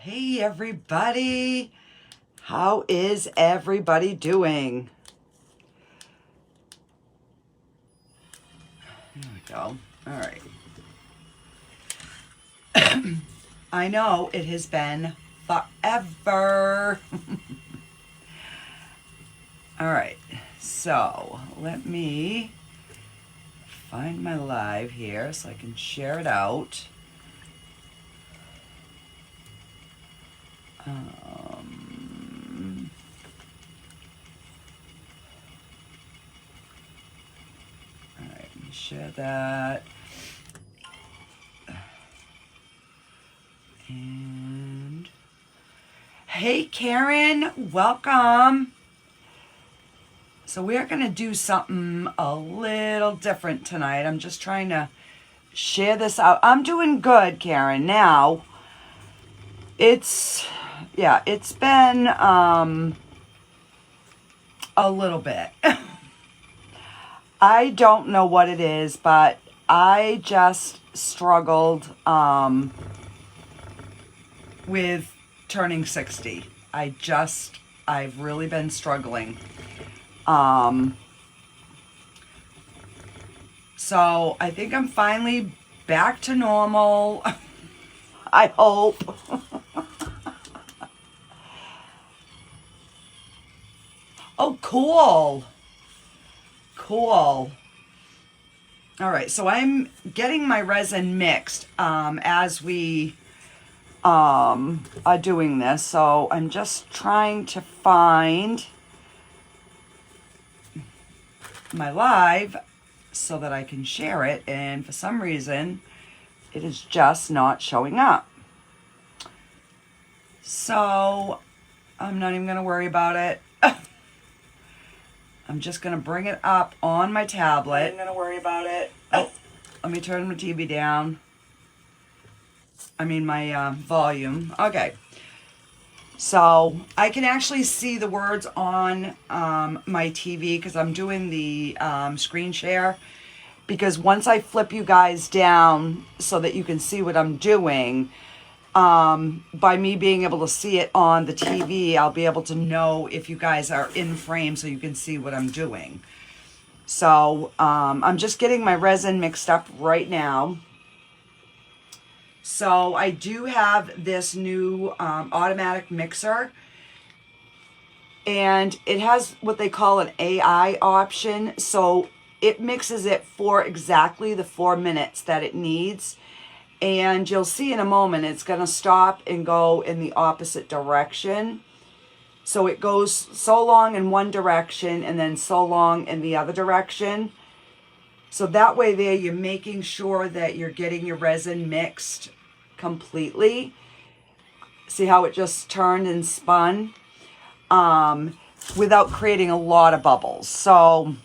Hey everybody, how is everybody doing? There we go. All right. I know it has been forever. All right, so let me find my live here so I can share it out. All right, let me share that. And hey Karen, welcome. So we're gonna do something a little different tonight. I'm just trying to share this out. I'm doing good, Karen. Now, it's been a little bit. I don't know what it is, but I just struggled with turning 60. I've really been struggling. So I think I'm finally back to normal. I hope. Oh, cool. Cool. All right, so I'm getting my resin mixed as we are doing this. So I'm just trying to find my live so that I can share it, and for some reason it is just not showing up. So I'm not even gonna worry about it. I'm just gonna bring it up on my tablet. I'm gonna worry about it. Oh, let me turn my TV down. I mean my volume. Okay. So I can actually see the words on my TV because I'm doing the screen share. Because once I flip you guys down so that you can see what I'm doing, by me being able to see it on the TV, I'll be able to know if you guys are in frame so you can see what I'm doing. So I'm just getting my resin mixed up right now. So I do have this new automatic mixer, and it has what they call an AI option. So it mixes it for exactly the 4 minutes that it needs. And you'll see in a moment, it's going to stop and go in the opposite direction. So it goes so long in one direction and then so long in the other direction. So that way there, you're making sure that you're getting your resin mixed completely. See how it just turned and spun? Without creating a lot of bubbles. So,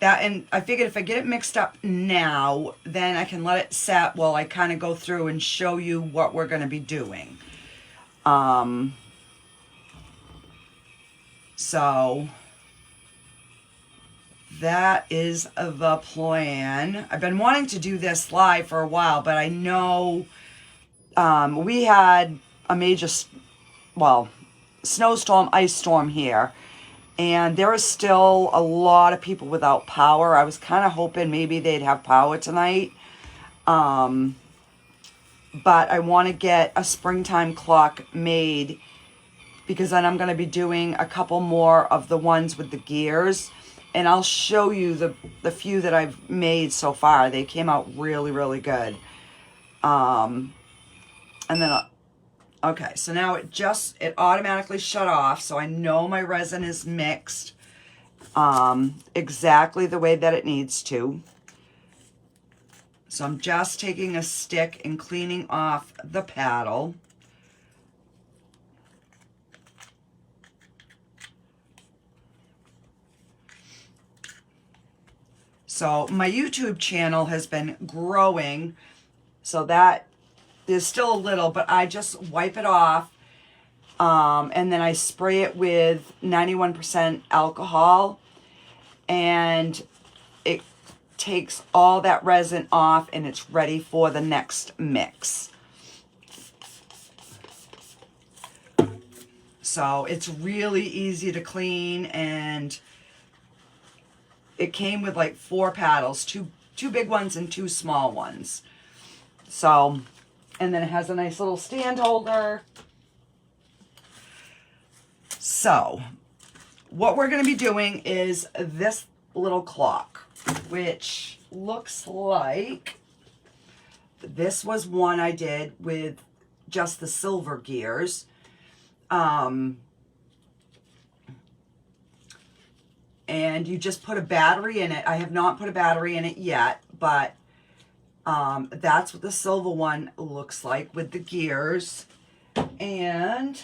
and I figured if I get it mixed up now, then I can let it set while I kind of go through and show you what we're going to be doing. So that is the plan. I've been wanting to do this live for a while, but I know we had a major, snowstorm, ice storm here. And there is still a lot of people without power. I was kind of hoping maybe they'd have power tonight. But I want to get a springtime clock made because then I'm going to be doing a couple more of the ones with the gears. And I'll show you the few that I've made so far. They came out really, really good. And then... Okay, so now it automatically shut off, so I know my resin is mixed exactly the way that it needs to. So I'm just taking a stick and cleaning off the paddle. So my YouTube channel has been growing, so that there's still a little, but I just wipe it off, and then I spray it with 91% alcohol, and it takes all that resin off, and it's ready for the next mix. So it's really easy to clean, and it came with like 4 paddles, two big ones and 2 small ones. So, and then it has a nice little stand holder. So, what we're going to be doing is this little clock, which looks like this was one I did with just the silver gears. And you just put a battery in it. I have not put a battery in it yet, but that's what the silver one looks like with the gears. And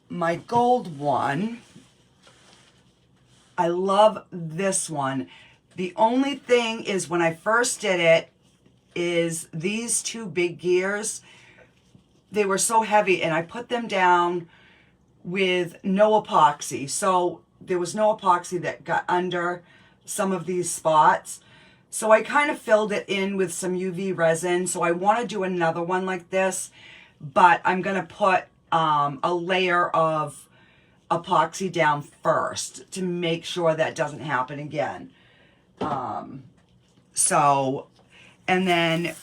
my gold one, I love this one. The only thing is when I first did it is these 2 big gears, they were so heavy, and I put them down with no epoxy. So there was no epoxy that got under some of these spots. So I kind of filled it in with some UV resin. So I want to do another one like this, but I'm going to put a layer of epoxy down first to make sure that doesn't happen again. So, and then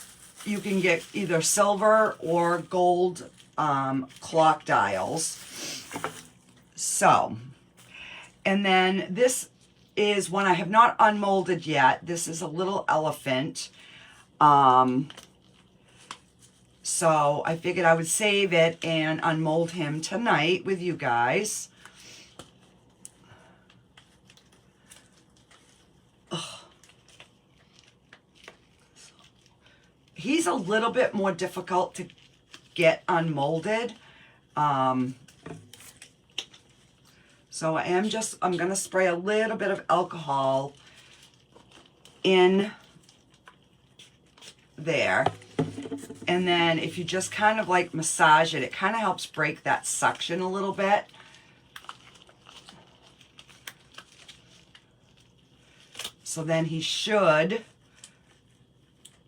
you can get either silver or gold clock dials. So, and then this is one I have not unmolded yet. This is a little elephant. So I figured I would save it and unmold him tonight with you guys. Ugh. He's a little bit more difficult to get unmolded. So I'm going to spray a little bit of alcohol in there. And then if you just kind of like massage it, it kind of helps break that suction a little bit. So then he should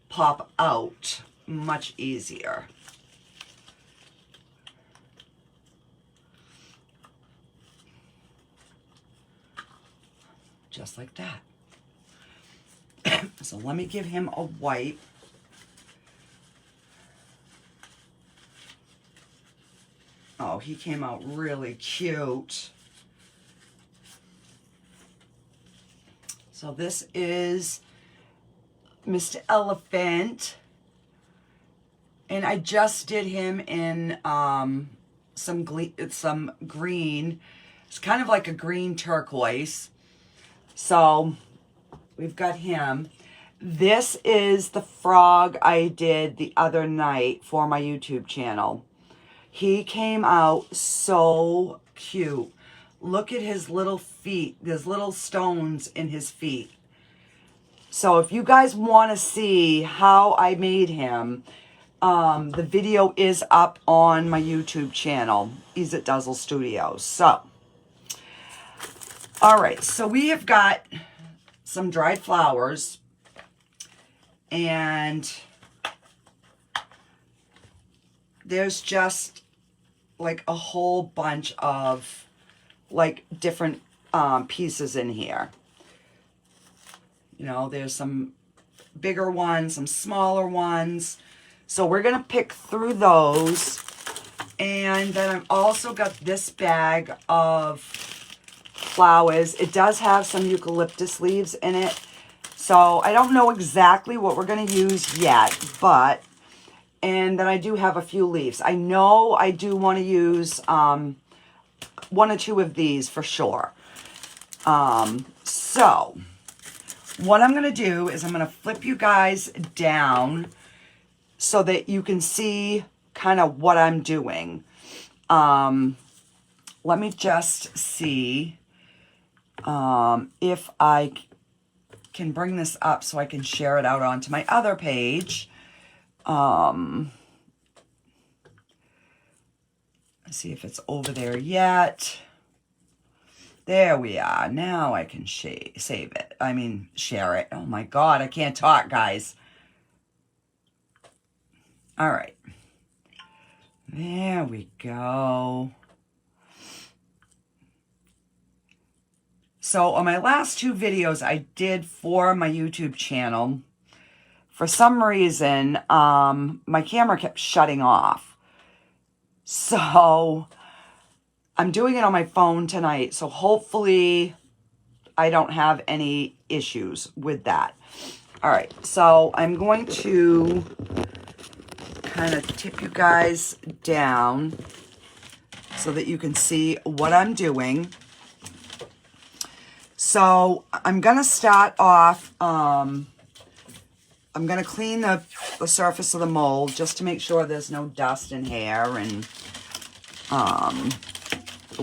pop out much easier. Just like that. So let me give him a wipe. Oh, he came out really cute. So this is Mr. Elephant. And I just did him in some green. It's kind of like a green turquoise. So we've got him. This is the frog I did the other night for my YouTube channel. He came out so cute. Look at his little feet. There's little stones in his feet. So if you guys want to see how I made him, the video is up on my YouTube channel, Ease It Duzzle Studios. So, all right. So we have got some dried flowers, and there's just like a whole bunch of like different pieces in here. You know, there's some bigger ones, some smaller ones. So we're going to pick through those. And then I've also got this bag of flowers. It does have some eucalyptus leaves in it. So I don't know exactly what we're going to use yet, but, and then I do have a few leaves. I know I do want to use 1 or 2 of these for sure. So what I'm going to do is I'm going to flip you guys down so that you can see kind of what I'm doing. Let me just see if I can bring this up so I can share it out onto my other page. Let's see if it's over there yet. There we are. Now I can save it. I mean, share it. Oh my God, I can't talk, guys. All right. There we go. So on my last two videos I did for my YouTube channel, for some reason, my camera kept shutting off. So I'm doing it on my phone tonight. So hopefully I don't have any issues with that. All right. So I'm going to kind of tip you guys down so that you can see what I'm doing. So I'm going to start off, I'm going to clean the surface of the mold just to make sure there's no dust and hair and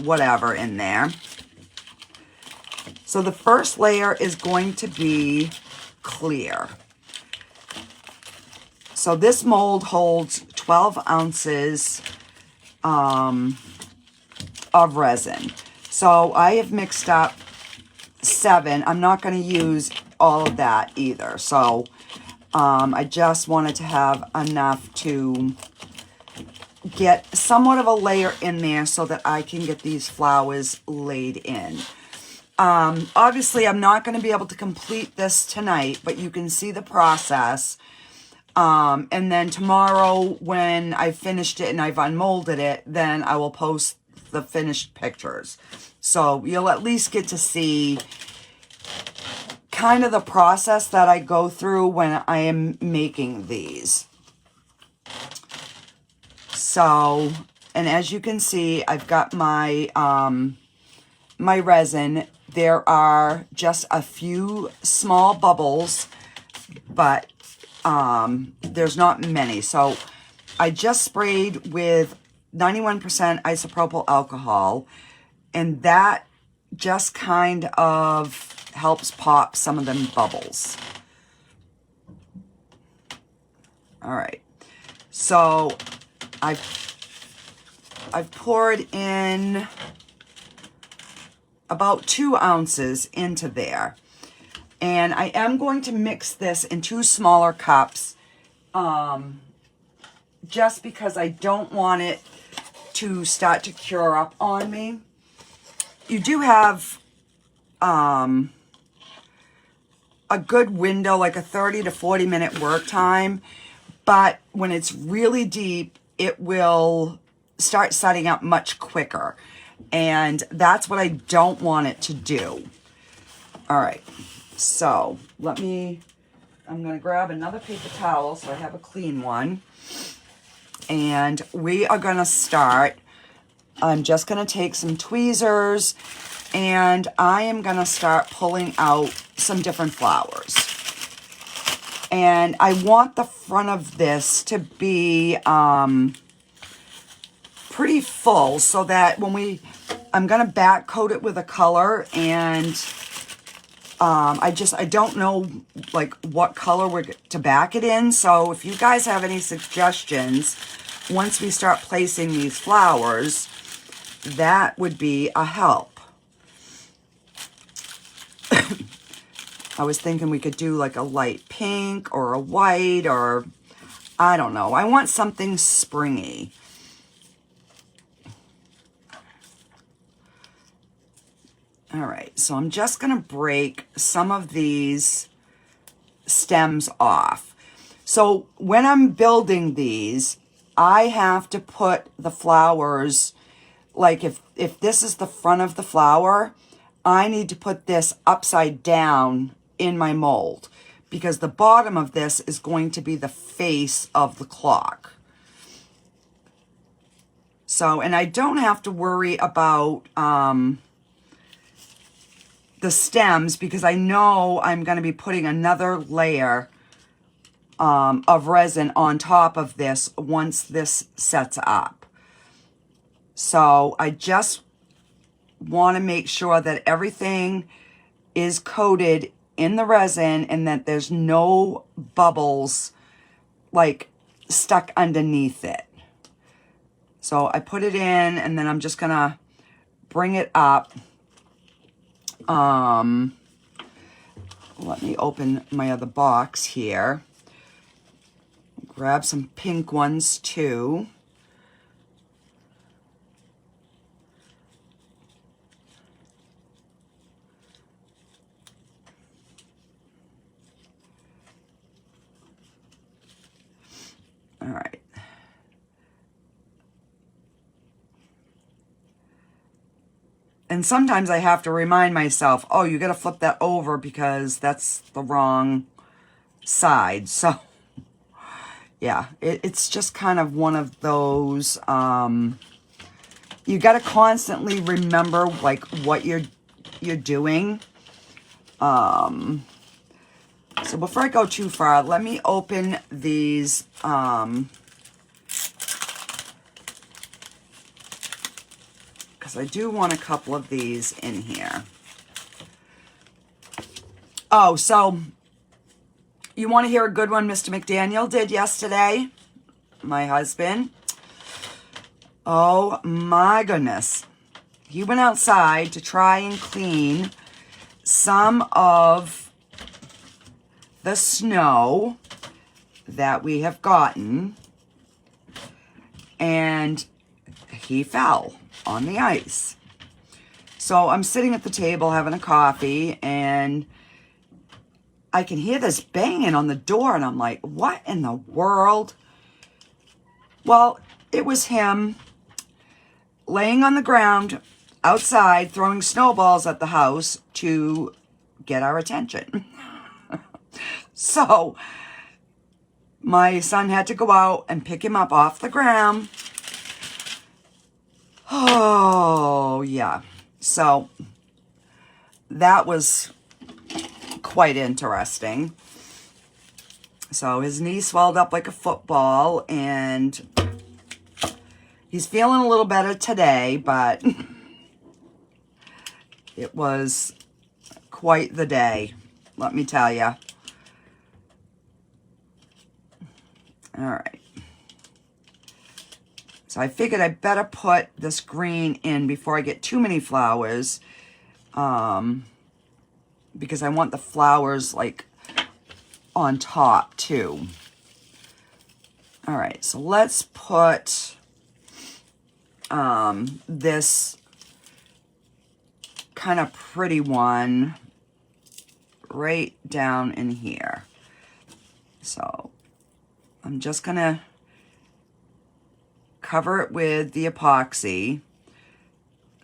whatever in there. So the first layer is going to be clear. So this mold holds 12 ounces of resin. So I have mixed up 7. I'm not going to use all of that either. So I just wanted to have enough to get somewhat of a layer in there so that I can get these flowers laid in. Obviously, I'm not going to be able to complete this tonight, but you can see the process. And then tomorrow when I've finished it and I've unmolded it, then I will post the finished pictures. So you'll at least get to see kind of the process that I go through when I am making these. So, and as you can see, I've got my, my resin. There are just a few small bubbles, but there's not many. So I just sprayed with 91% isopropyl alcohol, and that just kind of helps pop some of them bubbles. All right. So I've poured in about 2 ounces into there. And I am going to mix this in 2 smaller cups, just because I don't want it to start to cure up on me. You do have a good window, like a 30 to 40 minute work time, but when it's really deep, it will start setting up much quicker. And that's what I don't want it to do. All right. So I'm going to grab another paper towel so I have a clean one. And we are going to start. I'm just going to take some tweezers and I am going to start pulling out some different flowers. And I want the front of this to be pretty full so that when I'm going to back coat it with a color, and I don't know like what color we're to back it in. So if you guys have any suggestions, once we start placing these flowers, that would be a help. I was thinking we could do like a light pink or a white, or I don't know. I want something springy. All right, so I'm just going to break some of these stems off. So when I'm building these, I have to put the flowers, like if this is the front of the flower, I need to put this upside down in my mold, because the bottom of this is going to be the face of the clock. So, and I don't have to worry about the stems, because I know I'm going to be putting another layer of resin on top of this once this sets up. So I just want to make sure that everything is coated in the resin and that there's no bubbles like stuck underneath it. So I put it in and then I'm just going to bring it up. Let me open my other box here. Grab some pink ones too. All right. And sometimes I have to remind myself, oh, you got to flip that over because that's the wrong side. So, yeah, it's just kind of one of those, you got to constantly remember, like, what you're doing. So before I go too far, let me open these, because I do want a couple of these in here. Oh, so you want to hear a good one Mr. McDaniel did yesterday? My husband. Oh my goodness. He went outside to try and clean some of the snow that we have gotten, and he fell on the ice. So I'm sitting at the table having a coffee, and I can hear this banging on the door, and I'm like, what in the world? Well, it was him laying on the ground outside throwing snowballs at the house to get our attention. So my son had to go out and pick him up off the ground. Oh, yeah. So that was quite interesting. So his knee swelled up like a football, and he's feeling a little better today, but it was quite the day, let me tell you. All right. So I figured I better put this green in before I get too many flowers, because I want the flowers like on top too. All right, so let's put this kind of pretty one right down in here. So I'm just gonna cover it with the epoxy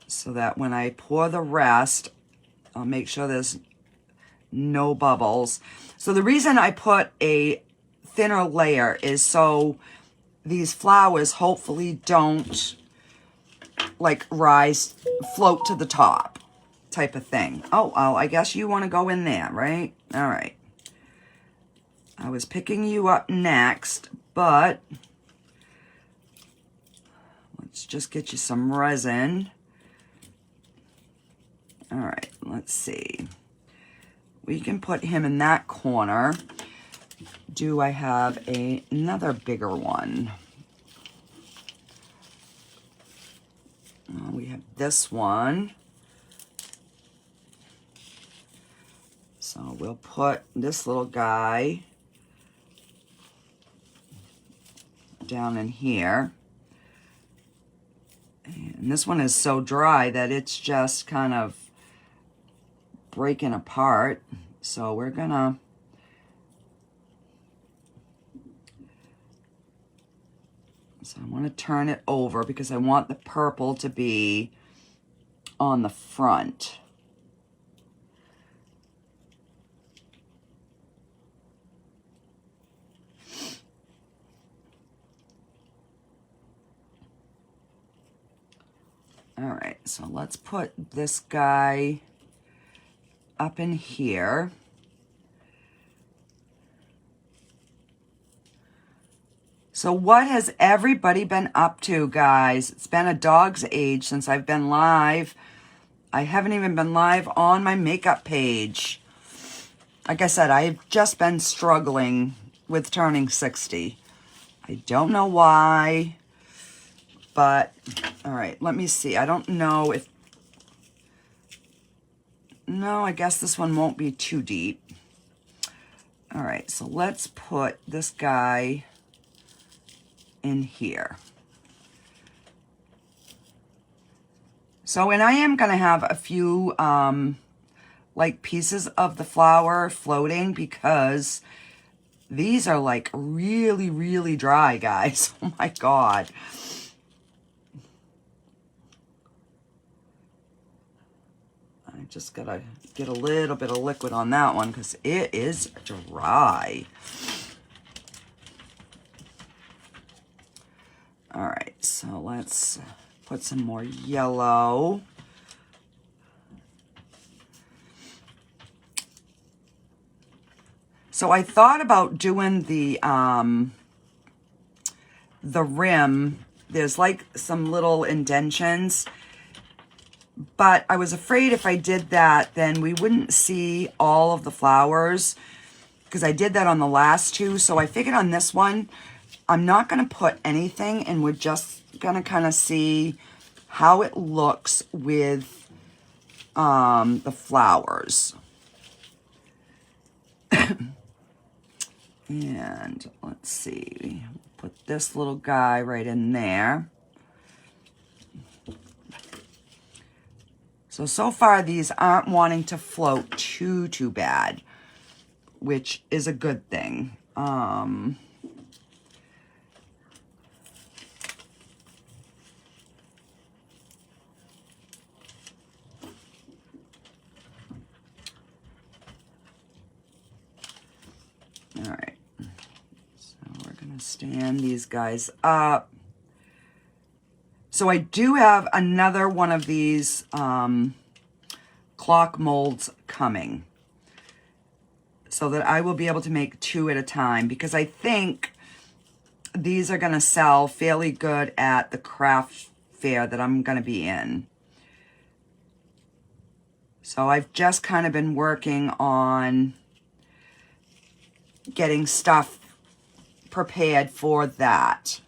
so that when I pour the rest, I'll make sure there's no bubbles. So the reason I put a thinner layer is so these flowers hopefully don't like float to the top type of thing. Oh, well, I guess you want to go in there, right? All right. I was picking you up next, but let's just get you some resin. All right, let's see. We can put him in that corner. Do I have another bigger one? We have this one. So we'll put this little guy down in here. And this one is so dry that it's just kind of breaking apart. So we're gonna I want to turn it over because I want the purple to be on the front. All right, so let's put this guy up in here. So what has everybody been up to, guys? It's been a dog's age since I've been live. I haven't even been live on my makeup page. Like I said, I've just been struggling with turning 60. I don't know why, but all right, let me see. I don't know if, no, I guess this one won't be too deep. All right, so let's put this guy in here. So, and I am going to have a few like pieces of the flower floating because These are like really, really dry, guys. Oh my God. I just gotta get a little bit of liquid on that one because it is dry. All right, so let's put some more yellow. So I thought about doing the rim. There's like some little indentions, but I was afraid if I did that, then we wouldn't see all of the flowers because I did that on the last two. So I figured on this one, I'm not going to put anything and we're just going to kind of see how it looks with the flowers. And let's see, put this little guy right in there. So far these aren't wanting to float too bad, which is a good thing. All right, so we're gonna stand these guys up. So I do have another one of these clock molds coming so that I will be able to make 2 at a time because I think these are gonna sell fairly good at the craft fair that I'm gonna be in. So I've just kind of been working on getting stuff prepared for that.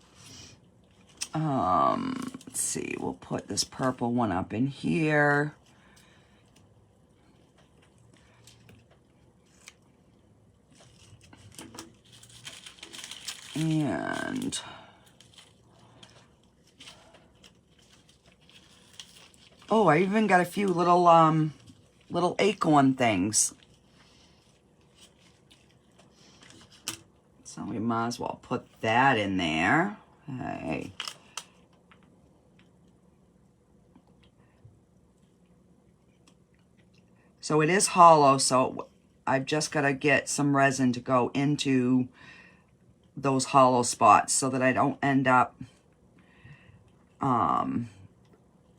Let's see, we'll put this purple one up in here. And oh, I even got a few little acorn things. So we might as well put that in there. Hey. So it is hollow, so I've just got to get some resin to go into those hollow spots so that I don't end up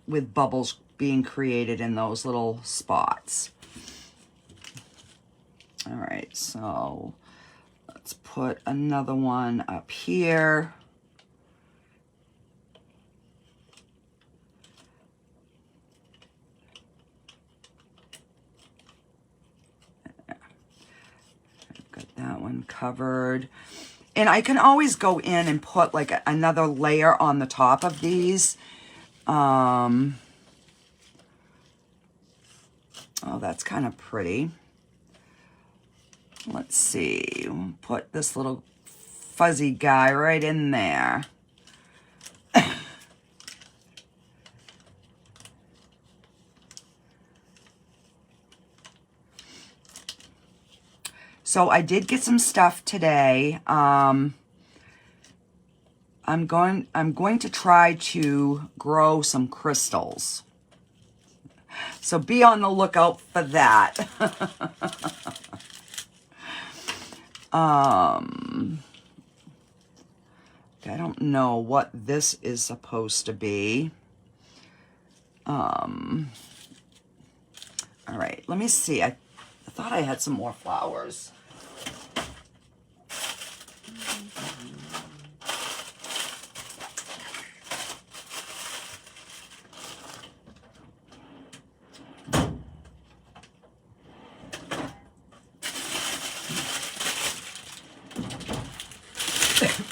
with bubbles being created in those little spots. All right, so let's put another one up here. Got that one covered. And I can always go in and put like another layer on the top of these. Oh, that's kind of pretty. Let's see, we'll put this little fuzzy guy right in there. So I did get some stuff today. I'm going to try to grow some crystals. So be on the lookout for that. I don't know what this is supposed to be. All right, let me see. I thought I had some more flowers.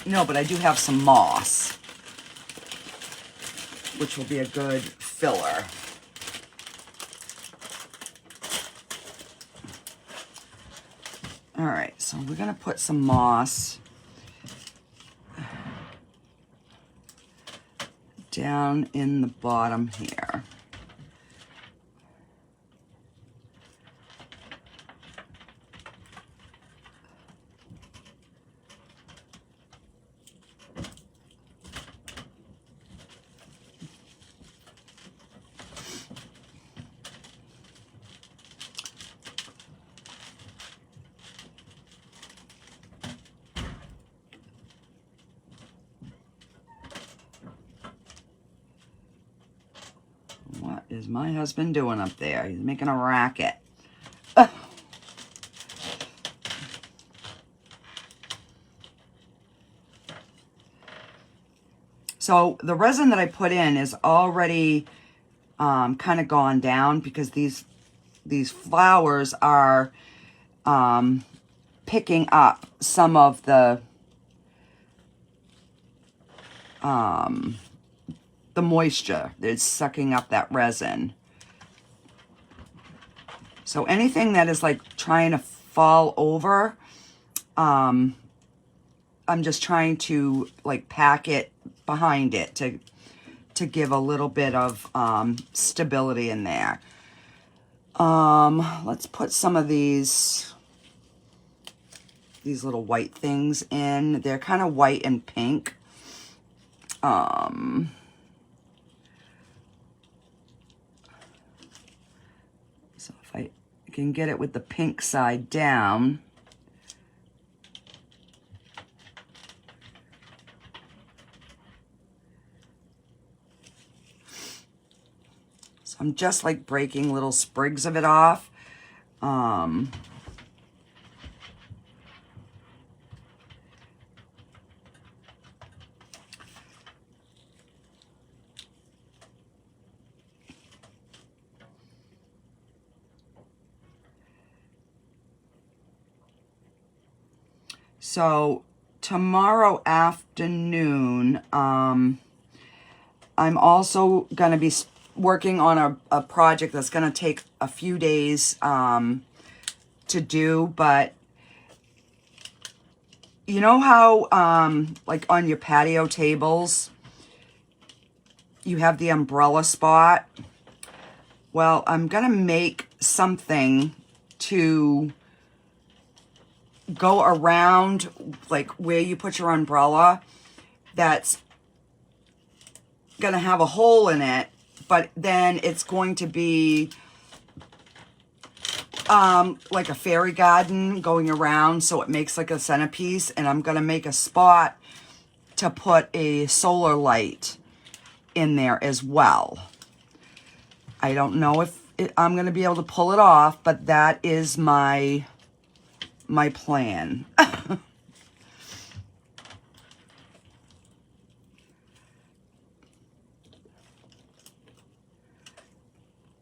No, but I do have some moss, which will be a good filler. All right, so we're gonna put some moss down in the bottom here. is my husband doing up there? He's making a racket. So the resin that I put in is already kind of gone down because these flowers are picking up some of the moisture. It's sucking up that resin. So anything that is like trying to fall over, I'm just trying to like pack it behind it to give a little bit of stability in there. Let's put some of these little white things in. They're kind of white and pink. So if I can get it with the pink side down. So I'm just like breaking little sprigs of it off. So tomorrow afternoon, I'm also going to be working on a project that's going to take a few days to do, but you know how like on your patio tables you have the umbrella spot? Well, I'm going to make something to go around like where you put your umbrella that's going to have a hole in it, but then it's going to be like a fairy garden going around, so it makes like a centerpiece. And I'm going to make a spot to put a solar light in there as well. I don't know if I'm going to be able to pull it off, but that is my plan.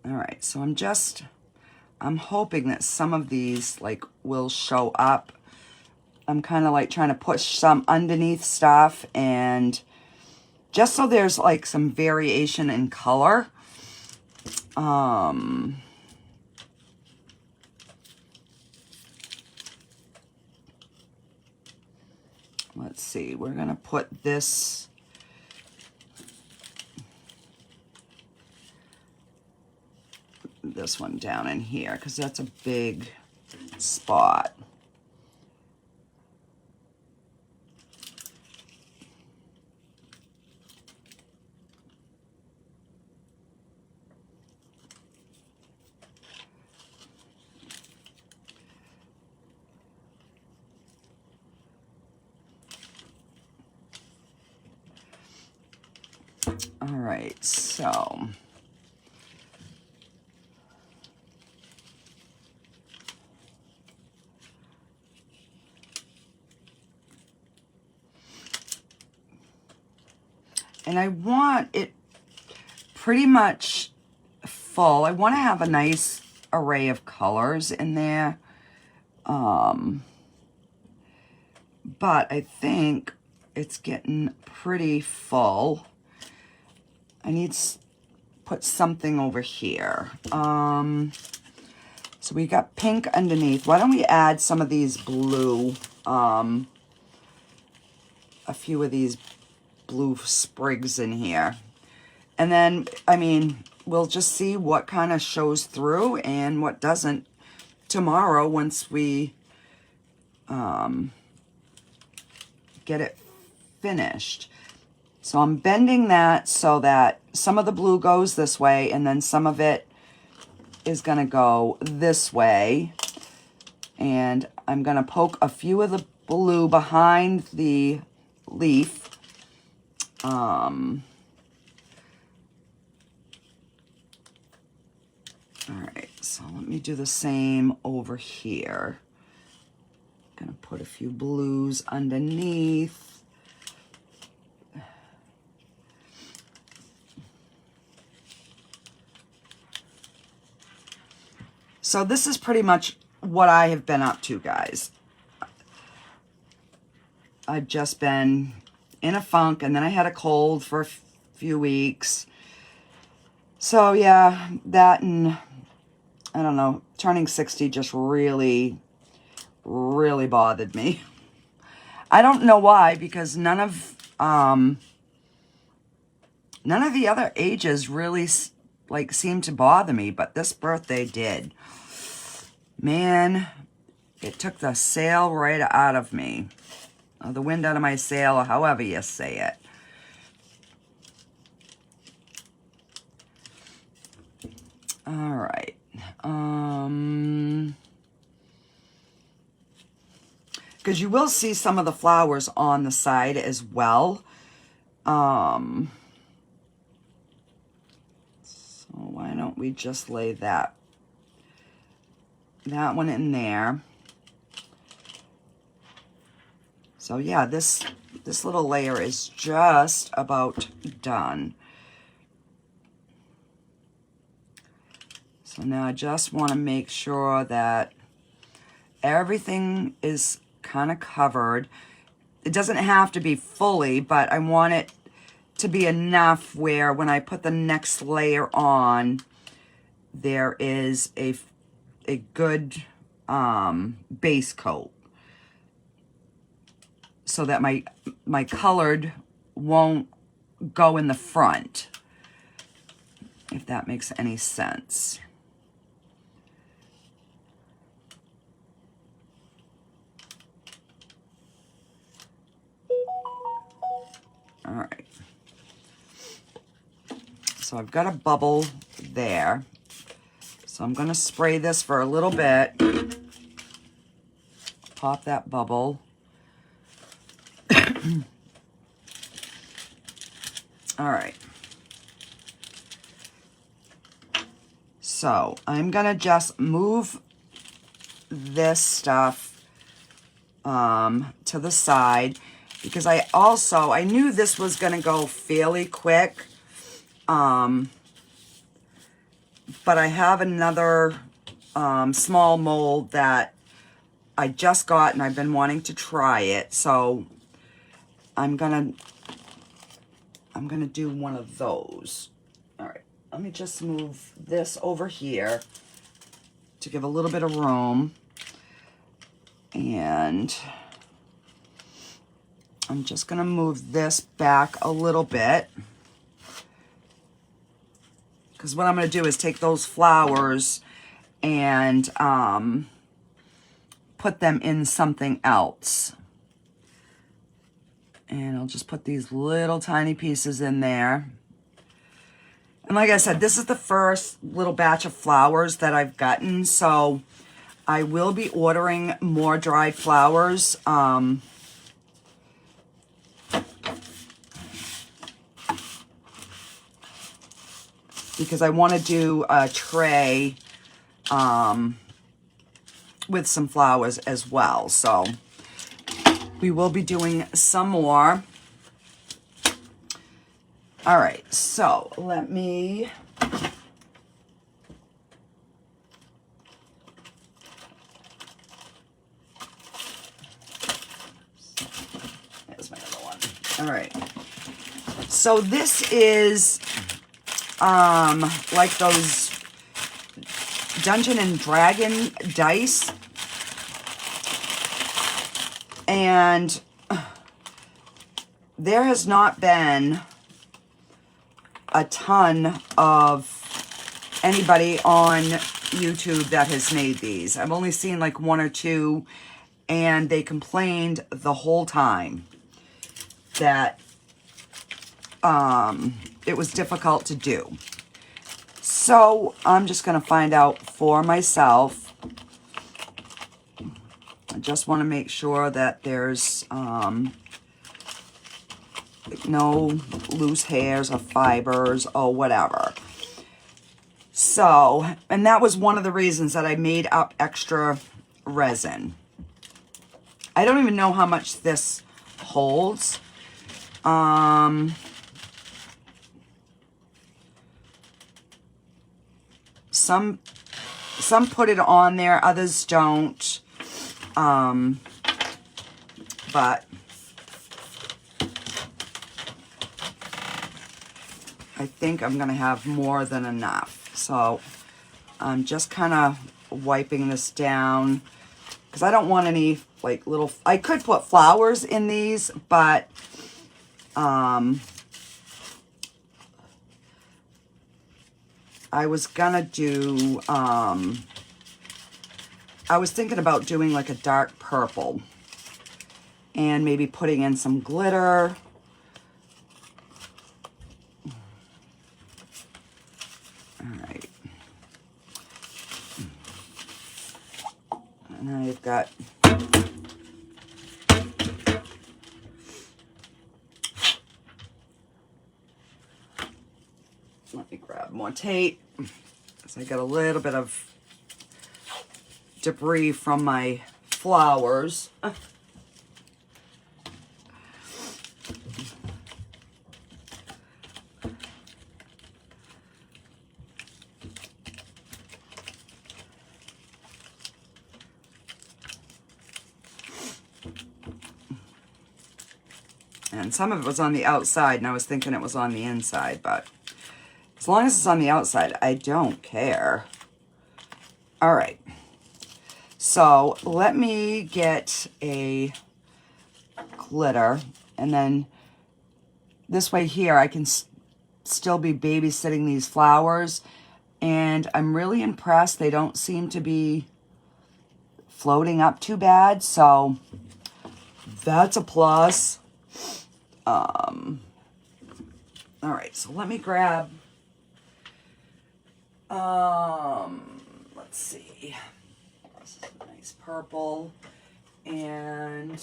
All right, so I'm hoping that some of these like will show up. I'm kind of like trying to push some underneath stuff, and just so there's like some variation in color. Let's see, we're gonna put this one down in here because that's a big spot. All right, so and I want it pretty much full. I want to have a nice array of colors in there. But I think it's getting pretty full. I need to put something over here. So we got pink underneath. Why don't we add some of these blue, a few of these blue sprigs in here. And then, I mean, we'll just see what kind of shows through and what doesn't tomorrow once we get it finished. So I'm bending that so that some of the blue goes this way and then some of it is going to go this way. And I'm going to poke a few of the blue behind the leaf. All right, so let me do the same over here. Gonna put a few blues underneath. So this is pretty much what I have been up to, guys. I've just been in a funk, and then I had a cold for a few weeks. So yeah, that and I don't know, turning 60 just really bothered me. I don't know why, because none of the other ages really like seemed to bother me, but this birthday did. Man, it took the sail right out of me. Or the wind out of my sail, or however you say it. All right. Because you will see some of the flowers on the side as well. So why don't we just lay that one in there. So yeah, this little layer is just about done. So now I just want to make sure that everything is kind of covered. It doesn't have to be fully, but I want it to be enough where when I put the next layer on, there is a good base coat, so that my colored won't go in the front, if that makes any sense. All right. So I've got a bubble there. So I'm going to spray this for a little bit. Pop that bubble. All right. So I'm going to just move this stuff to the side, because I knew this was going to go fairly quick. But I have another small mold that I just got, and I've been wanting to try it. So I'm gonna do one of those. All right, let me just move this over here to give a little bit of room. And I'm just gonna move this back a little bit, because what I'm going to do is take those flowers and put them in something else. And I'll just put these little tiny pieces in there. And like I said, this is the first little batch of flowers that I've gotten, so I will be ordering more dried flowers. Because I want to do a tray with some flowers as well. So we will be doing some more. All right, so let me... There's my other one. All right. So this is... like those Dungeon and Dragon dice. And there has not been a ton of anybody on YouTube that has made these. I've only seen like one or two, and they complained the whole time that it was difficult to do. So I'm just going to find out for myself. I just want to make sure that there's no loose hairs or fibers or whatever. So, and that was one of the reasons that I made up extra resin. I don't even know how much this holds. Some put it on there, others don't. But I think I'm going to have more than enough. So I'm just kind of wiping this down because I don't want any like little, I could put flowers in these, but I was gonna do, I was thinking about doing like a dark purple and maybe putting in some glitter. All right. And I've got, let me grab more tape. So I got a little bit of debris from my flowers. And some of it was on the outside, and I was thinking it was on the inside, but as long as it's on the outside, I don't care. All right. So let me get a glitter, and then this way here, I can still be babysitting these flowers, and I'm really impressed. They don't seem to be floating up too bad, so that's a plus. All right, so let me grab, let's see, this is a nice purple, and,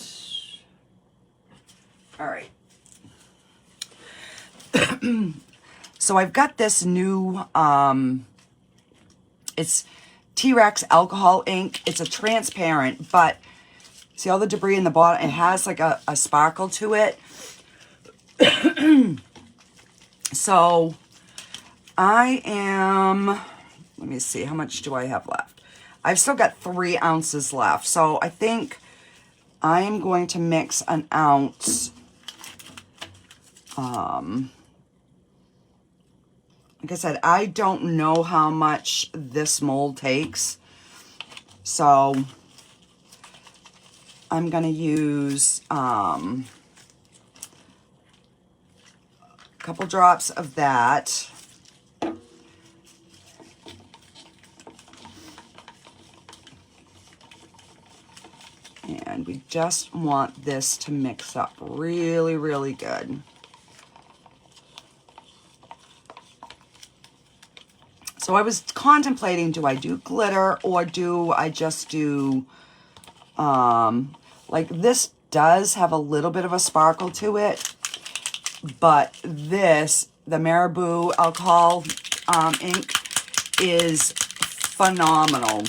all right. So I've got this new, it's T-Rex alcohol ink. It's a transparent, but see all the debris in the bottom? It has like a sparkle to it. So I am, let me see, how much do I have left? I've still got 3 ounces left. So I think I am going to mix an ounce. Like I said, I don't know how much this mold takes. So I'm going to use a couple drops of that. And we just want this to mix up really, really good. So I was contemplating, do I do glitter or do I just do, like this does have a little bit of a sparkle to it, but this, the Marabou alcohol ink is phenomenal.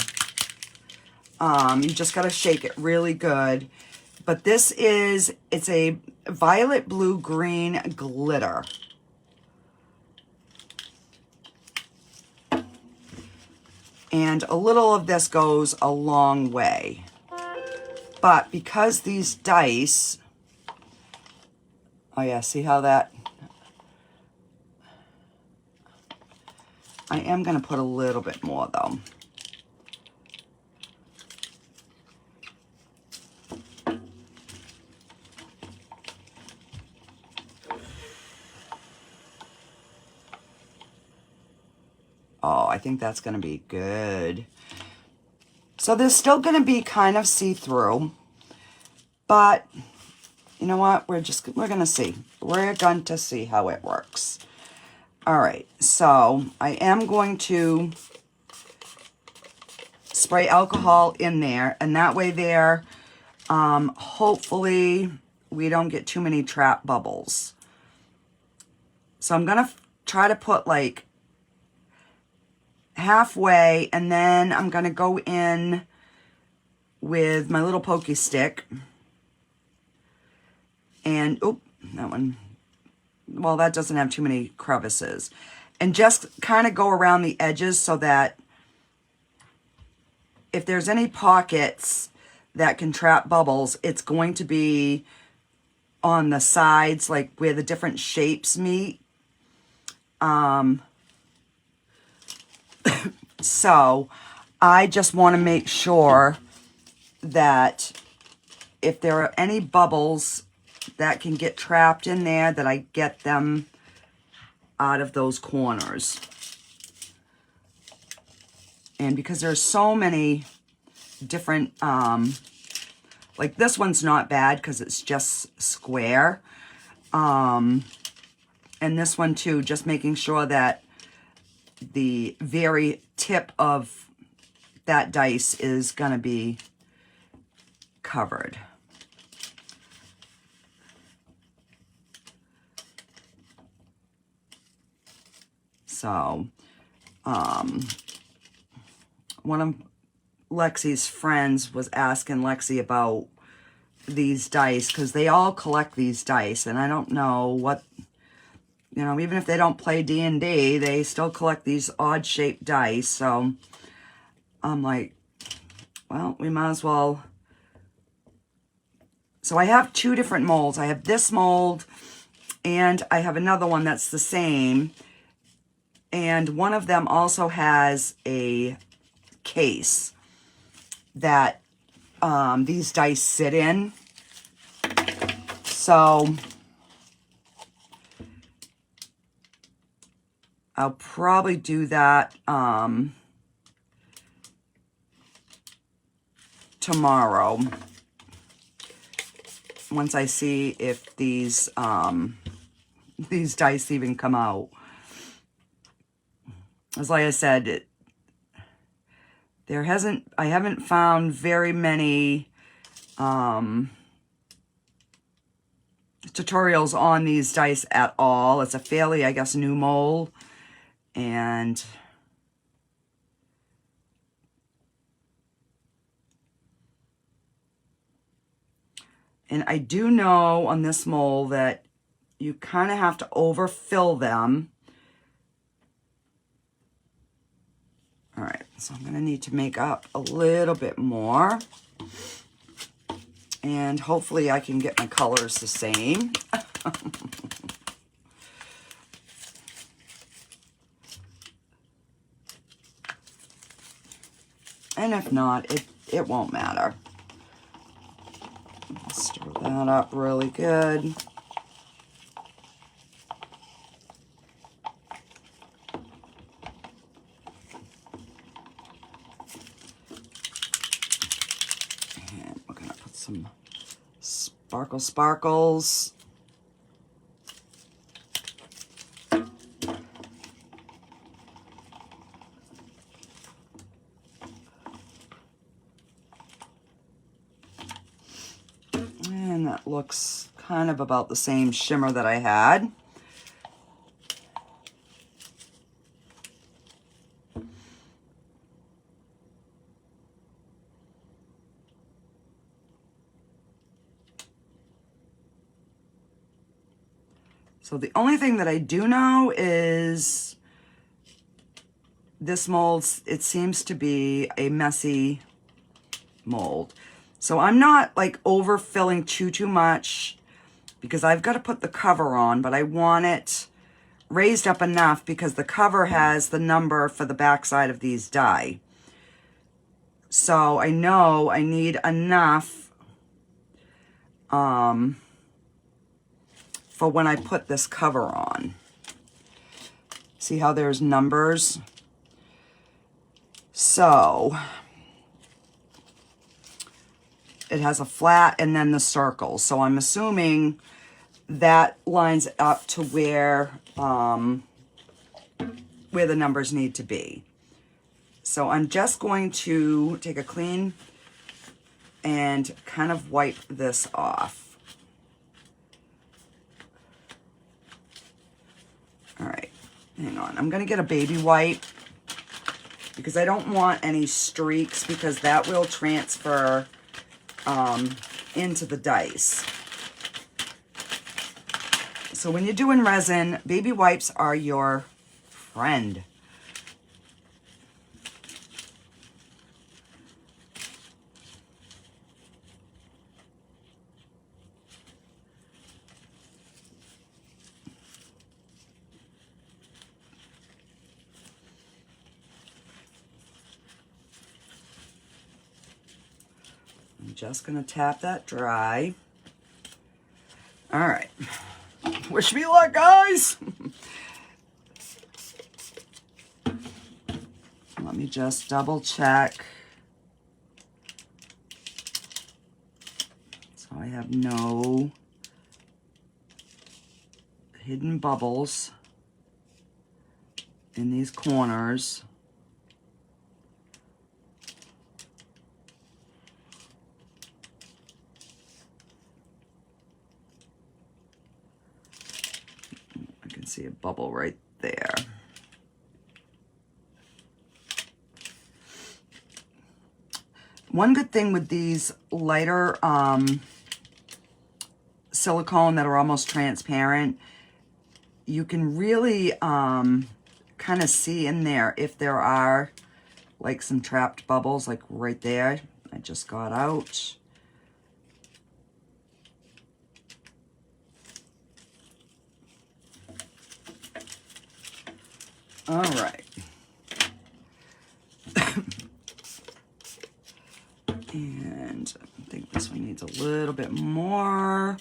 You just got to shake it really good. But this is, it's a violet blue green glitter. And a little of this goes a long way. But because these dice, oh yeah, see how that, I am going to put a little bit more though. Oh, I think that's going to be good. So there's still going to be kind of see-through, but you know what? We're going to see. We're going to see how it works. All right, so I am going to spray alcohol in there, and that way there, hopefully we don't get too many trap bubbles. So I'm going to try to put like halfway, and then I'm going to go in with my little pokey stick. And, oh, that one, well, that doesn't have too many crevices. And just kind of go around the edges so that if there's any pockets that can trap bubbles, it's going to be on the sides, like where the different shapes meet. So I just want to make sure that if there are any bubbles that can get trapped in there, that I get them out of those corners. And because there's so many different, like this one's not bad because it's just square. And this one too, just making sure that the very tip of that dice is going to be covered. So, one of Lexi's friends was asking Lexi about these dice because they all collect these dice, and I don't know what, you know, even if they don't play D&D, they still collect these odd-shaped dice. So I'm like, well, we might as well. So I have two different molds. I have this mold, and I have another one that's the same. And one of them also has a case that these dice sit in. So I'll probably do that tomorrow, once I see if these dice even come out. As like I said, I haven't found very many tutorials on these dice at all. It's a fairly, I guess, new mold. And I do know on this mold that you kind of have to overfill them. All right, so I'm going to need to make up a little bit more. And hopefully I can get my colors the same. And if not, it won't matter. I'll stir that up really good. And we're going to put some sparkles. And that looks kind of about the same shimmer that I had. So the only thing that I do know is this mold, it seems to be a messy mold. So I'm not like overfilling too much because I've got to put the cover on, but I want it raised up enough because the cover has the number for the backside of these die. So I know I need enough for when I put this cover on. See how there's numbers? So it has a flat and then the circle. So I'm assuming that lines up to where the numbers need to be. So I'm just going to take a clean and kind of wipe this off. All right, hang on. I'm going to get a baby wipe because I don't want any streaks, because that will transfer into the dice. So when you're doing resin, baby wipes are your friend. I'm just going to tap that dry. All right. Wish me luck, guys. Let me just double check. So I have no hidden bubbles in these corners. I can see a bubble right there. One good thing with these lighter silicone that are almost transparent, you can really kind of see in there if there are like some trapped bubbles, like right there. I just got out. All right. And I think this one needs a little bit more.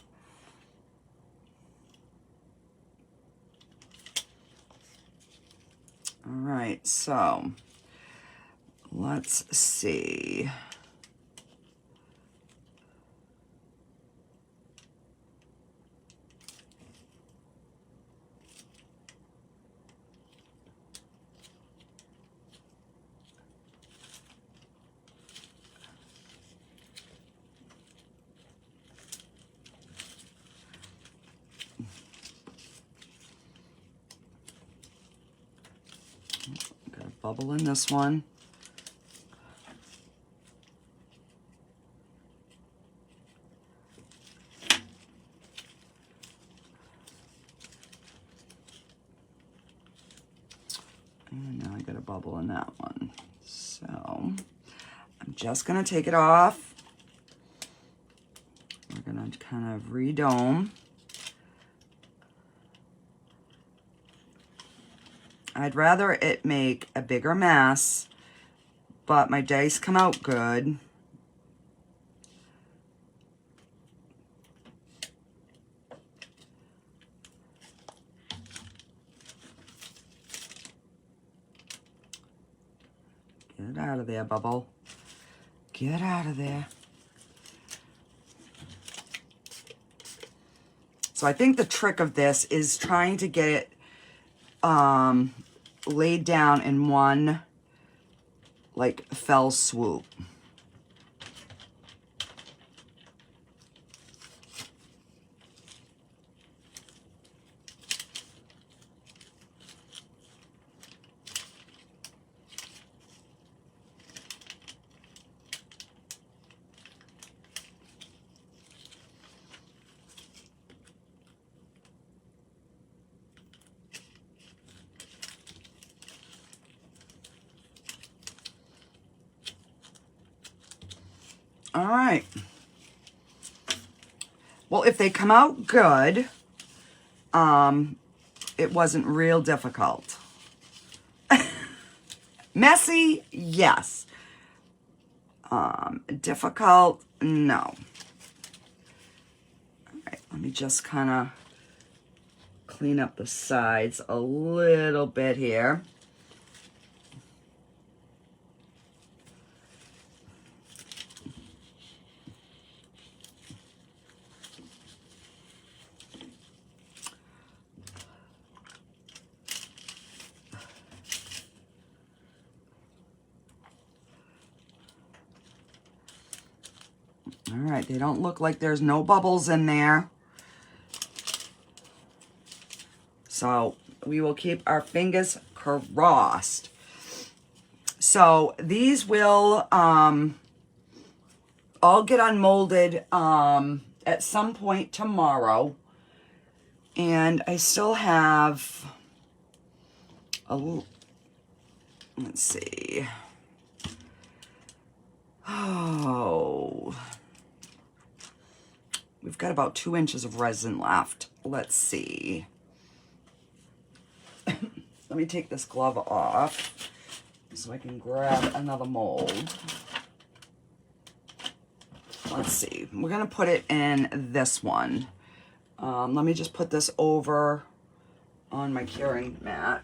All right, so let's see. Got a bubble in this one. And now I got a bubble in that one. So I'm just gonna take it off. We're gonna kind of redome. I'd rather it make a bigger mess, but my dice come out good. Get out of there, bubble. Get out of there. So I think the trick of this is trying to get it laid down in one, like, fell swoop. All right. Well, if they come out good, it wasn't real difficult. Messy, yes. Difficult, no. All right, let me just kind of clean up the sides a little bit here. All right, they don't look like there's no bubbles in there. So we will keep our fingers crossed. So these will all get unmolded at some point tomorrow. And I still have let's see. Oh, we've got about 2 inches of resin left. Let's see. Let me take this glove off so I can grab another mold. Let's see. We're going to put it in this one. Let me just put this over on my curing mat.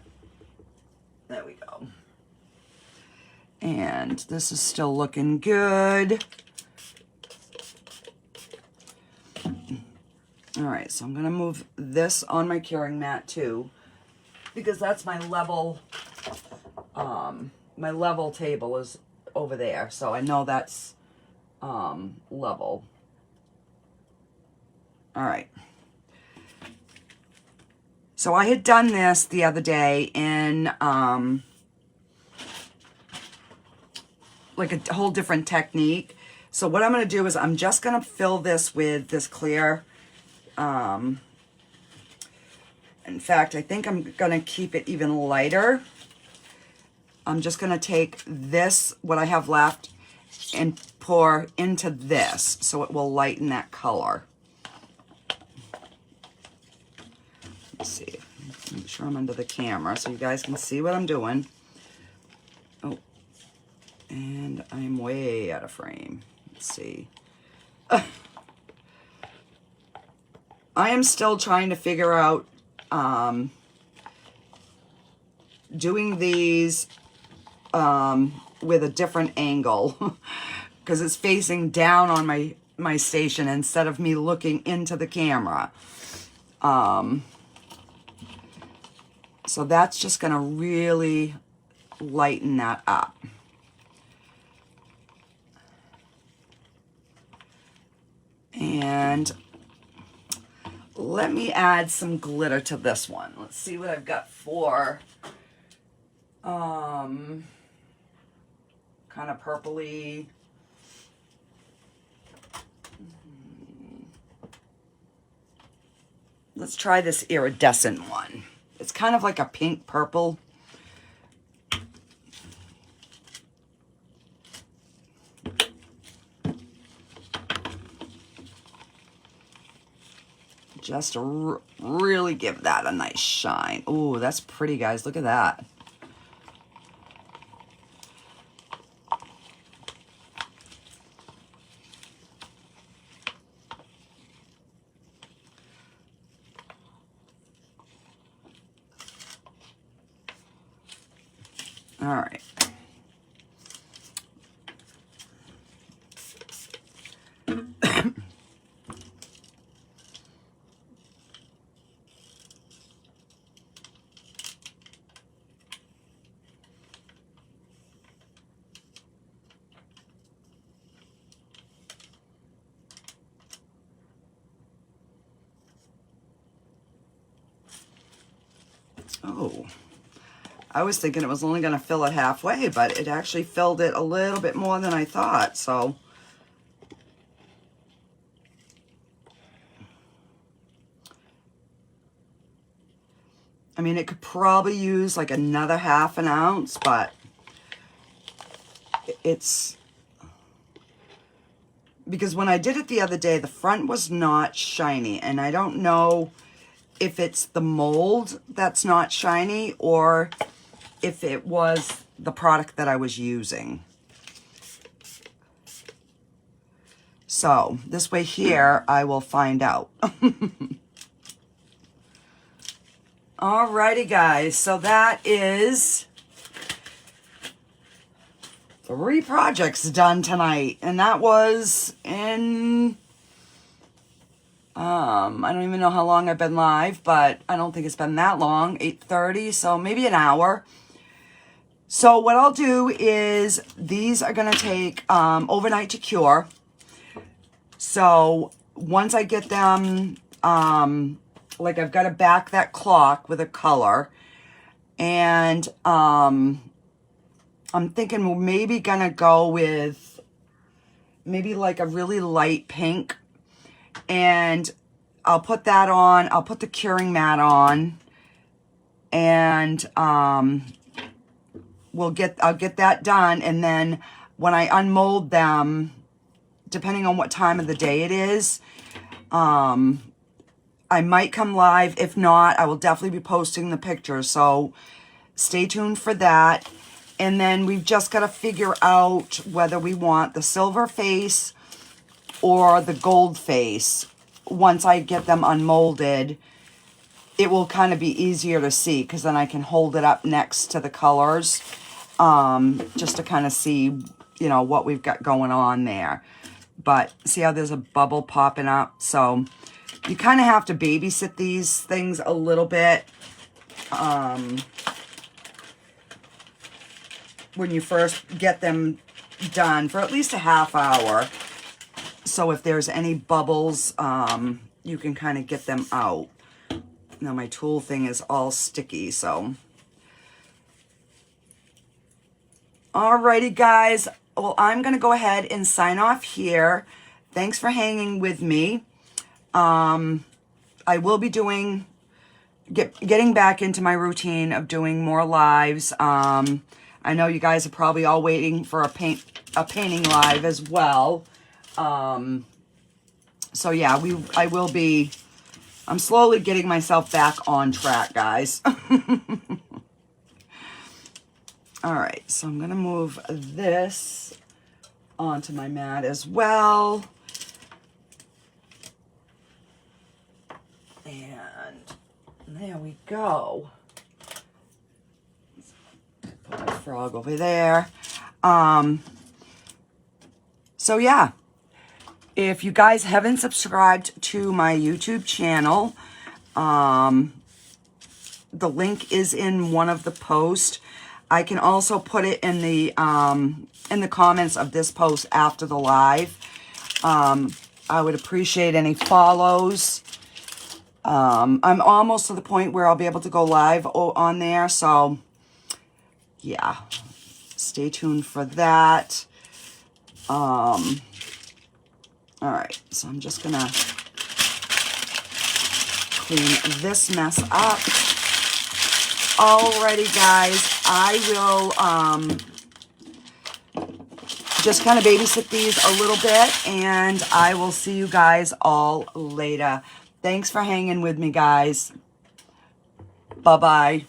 There we go. And this is still looking good. All right, so I'm going to move this on my curing mat too, because that's my level table is over there, so I know that's level. All right. So I had done this the other day in like a whole different technique. So what I'm going to do is I'm just going to fill this with this clear. In fact, I think I'm going to keep it even lighter. I'm just going to take this, what I have left, and pour into this so it will lighten that color. Let's see. Make sure I'm under the camera so you guys can see what I'm doing. Oh, and I'm way out of frame. Let's see. I am still trying to figure out doing these with a different angle because it's facing down on my station instead of me looking into the camera. So that's just going to really lighten that up. And let me add some glitter to this one. Let's see what I've got for kind of purpley. Let's try this iridescent one. It's kind of like a pink purple. Just to really give that a nice shine. Ooh, that's pretty, guys. Look at that. All right. Oh, I was thinking it was only going to fill it halfway, but it actually filled it a little bit more than I thought. So I mean, it could probably use like another ½ ounce, but it's because when I did it the other day, the front was not shiny, and I don't know if it's the mold that's not shiny or if it was the product that I was using. So this way here, I will find out. Alrighty, guys. So that is 3 projects done tonight, and that was in I don't even know how long I've been live, but I don't think it's been that long. 8:30, so maybe an hour. So what I'll do is these are going to take overnight to cure. So once I get them, like I've got to back that clock with a color, and I'm thinking we're maybe gonna go with maybe like a really light pink, and I'll put that on. I'll put the curing mat on, and I'll get that done, and then when I unmold them, depending on what time of the day it is, I might come live. If not, I will definitely be posting the pictures. So stay tuned for that. And then we've just got to figure out whether we want the silver face or the gold face. Once I get them unmolded, it will kind of be easier to see, because then I can hold it up next to the colors, just to kind of see, you know, what we've got going on there. But see how there's a bubble popping up? So you kind of have to babysit these things a little bit when you first get them done, for at least a half hour. So if there's any bubbles, you can kind of get them out. Now my tool thing is all sticky, so. Alrighty, guys. Well, I'm going to go ahead and sign off here. Thanks for hanging with me. I will be getting back into my routine of doing more lives. I know you guys are probably all waiting for a painting live as well. So yeah, I'm slowly getting myself back on track, guys. All right, so I'm gonna move this onto my mat as well. And there we go. Put my frog over there. So yeah, if you guys haven't subscribed to my YouTube channel, the link is in one of the posts. I can also put it in the comments of this post after the live. I would appreciate any follows. I'm almost to the point where I'll be able to go live on there, so yeah, stay tuned for that. All right, so I'm just gonna clean this mess up. Alrighty, guys, I will just kind of babysit these a little bit, and I will see you guys all later. Thanks for hanging with me, guys. Bye-bye.